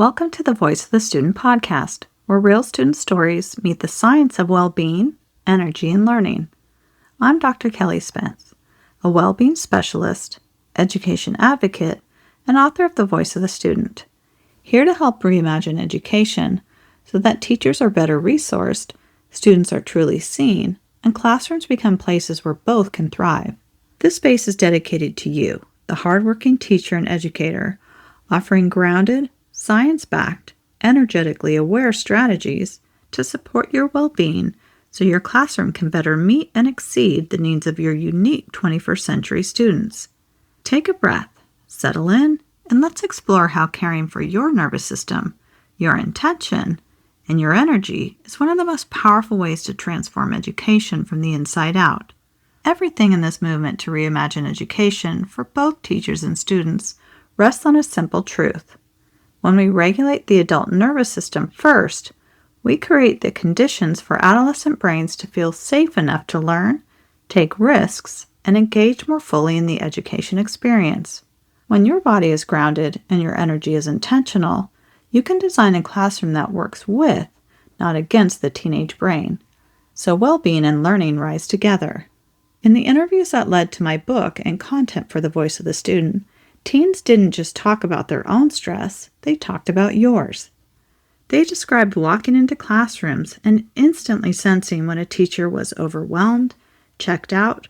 Welcome to the Voice of the Student podcast, where real student stories meet the science of well-being, energy, and learning. I'm Dr. Kelly Spence, a well-being specialist, education advocate, and author of The Voice of the Student, here to help reimagine education so that teachers are better resourced, students are truly seen, and classrooms become places where both can thrive. This space is dedicated to you, the hardworking teacher and educator, offering grounded, science-backed, energetically aware strategies to support your well-being so your classroom can better meet and exceed the needs of your unique 21st century students. Take a breath, settle in, and let's explore how caring for your nervous system, your intention, and your energy is one of the most powerful ways to transform education from the inside out. Everything in this movement to reimagine education for both teachers and students rests on a simple truth. When we regulate the adult nervous system first, we create the conditions for adolescent brains to feel safe enough to learn, take risks, and engage more fully in the education experience. When your body is grounded and your energy is intentional, you can design a classroom that works with, not against, the teenage brain. So well-being and learning rise together. In the interviews that led to my book and content for The Voice of the Student, teens didn't just talk about their own stress, they talked about yours. They described walking into classrooms and instantly sensing when a teacher was overwhelmed, checked out,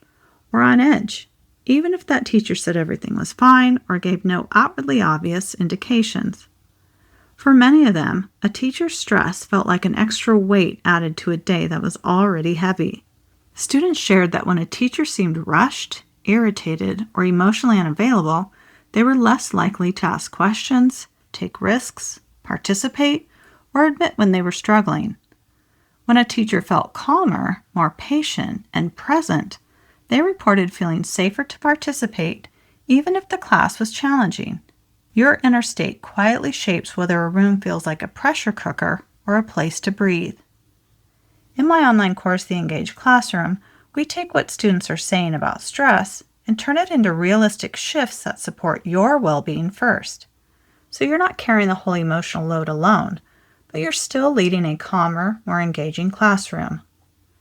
or on edge, even if that teacher said everything was fine or gave no outwardly obvious indications. For many of them, a teacher's stress felt like an extra weight added to a day that was already heavy. Students shared that when a teacher seemed rushed, irritated, or emotionally unavailable, they were less likely to ask questions, take risks, participate, or admit when they were struggling. When a teacher felt calmer, more patient, and present, they reported feeling safer to participate, even if the class was challenging. Your inner state quietly shapes whether a room feels like a pressure cooker or a place to breathe. In my online course, The Engaged Classroom, we take what students are saying about stress and turn it into realistic shifts that support your well-being first. So you're not carrying the whole emotional load alone, but you're still leading a calmer, more engaging classroom.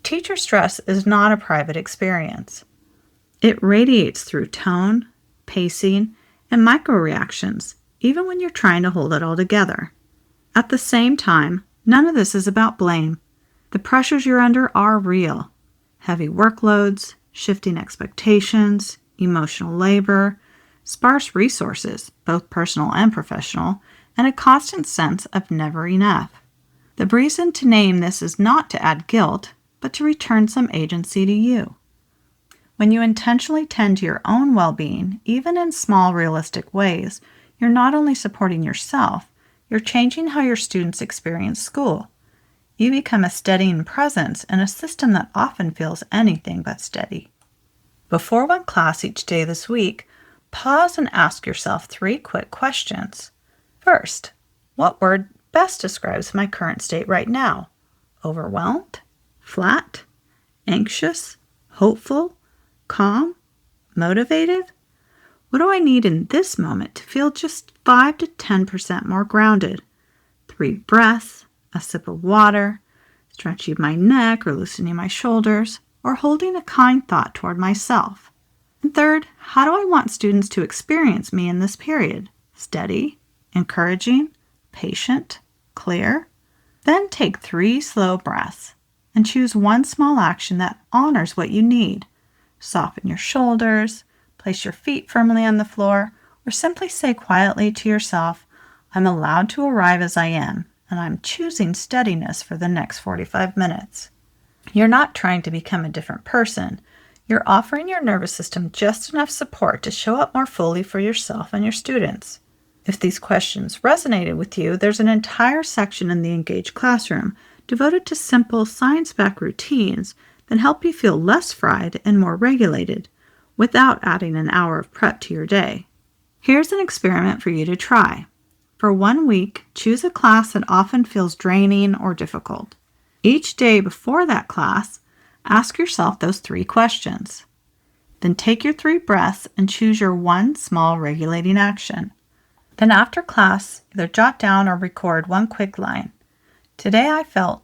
Teacher stress is not a private experience. It radiates through tone, pacing, and micro-reactions, even when you're trying to hold it all together. At the same time, none of this is about blame. The pressures you're under are real. Heavy workloads, shifting expectations, emotional labor, sparse resources, both personal and professional, and a constant sense of never enough. The reason to name this is not to add guilt, but to return some agency to you. When you intentionally tend to your own well-being, even in small, realistic ways, you're not only supporting yourself, you're changing how your students experience school. You become a steadying presence in a system that often feels anything but steady. Before one class each day this week, pause and ask yourself 3 quick questions. First, what word best describes my current state right now? Overwhelmed? Flat? Anxious? Hopeful? Calm? Motivated? What do I need in this moment to feel just 5 to 10% more grounded? 3 breaths, a sip of water, stretching my neck or loosening my shoulders, or holding a kind thought toward myself. And third, how do I want students to experience me in this period? Steady, encouraging, patient, clear? Then take 3 slow breaths and choose one small action that honors what you need. Soften your shoulders, place your feet firmly on the floor, or simply say quietly to yourself, I'm allowed to arrive as I am, and I'm choosing steadiness for the next 45 minutes. You're not trying to become a different person. You're offering your nervous system just enough support to show up more fully for yourself and your students. If these questions resonated with you, there's an entire section in the Engaged Classroom devoted to simple, science-backed routines that help you feel less fried and more regulated without adding an hour of prep to your day. Here's an experiment for you to try. For 1 week, choose a class that often feels draining or difficult. Each day before that class, ask yourself those 3 questions. Then take your 3 breaths and choose your one small regulating action. Then after class, either jot down or record one quick line. Today I felt ...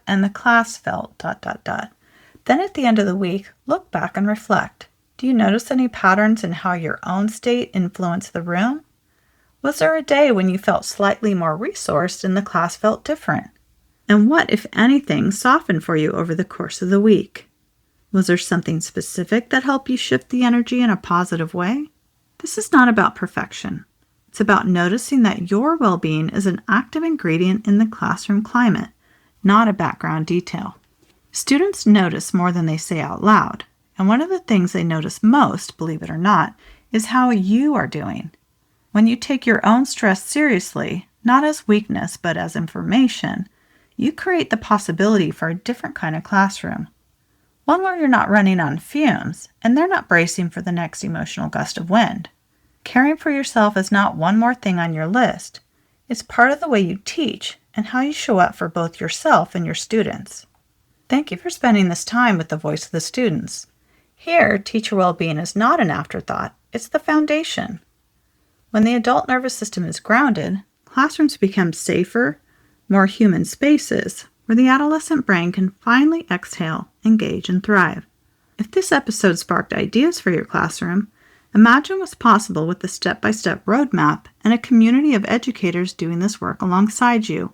and the class felt ... Then at the end of the week, look back and reflect. Do you notice any patterns in how your own state influenced the room? Was there a day when you felt slightly more resourced and the class felt different? And what, if anything, softened for you over the course of the week? Was there something specific that helped you shift the energy in a positive way? This is not about perfection. It's about noticing that your well-being is an active ingredient in the classroom climate, not a background detail. Students notice more than they say out loud, and one of the things they notice most, believe it or not, is how you are doing. When you take your own stress seriously, not as weakness but as information, you create the possibility for a different kind of classroom. One where you're not running on fumes and they're not bracing for the next emotional gust of wind. Caring for yourself is not one more thing on your list. It's part of the way you teach and how you show up for both yourself and your students. Thank you for spending this time with the voice of the students. Here, teacher well-being is not an afterthought, it's the foundation. When the adult nervous system is grounded, classrooms become safer, more human spaces where the adolescent brain can finally exhale, engage, and thrive. If this episode sparked ideas for your classroom, imagine what's possible with the step-by-step roadmap and a community of educators doing this work alongside you.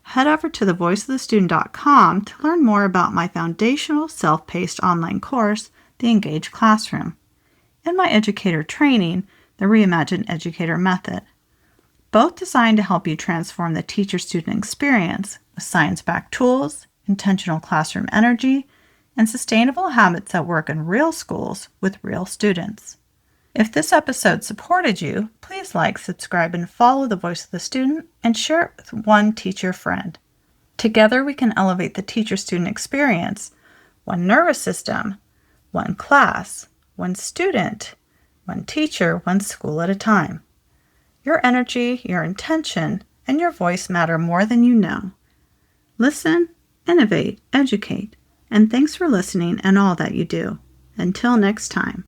Head over to thevoiceofthestudent.com to learn more about my foundational self-paced online course, The Engaged Classroom, and my educator training, The Reimagined Educator Method, both designed to help you transform the teacher-student experience with science-backed tools, intentional classroom energy, and sustainable habits that work in real schools with real students. If this episode supported you, please like, subscribe, and follow The Voice of the Student and share it with one teacher friend. Together we can elevate the teacher-student experience, one nervous system, one class, one student, one teacher, one school at a time. Your energy, your intention, and your voice matter more than you know. Listen, innovate, educate, and thanks for listening and all that you do. Until next time.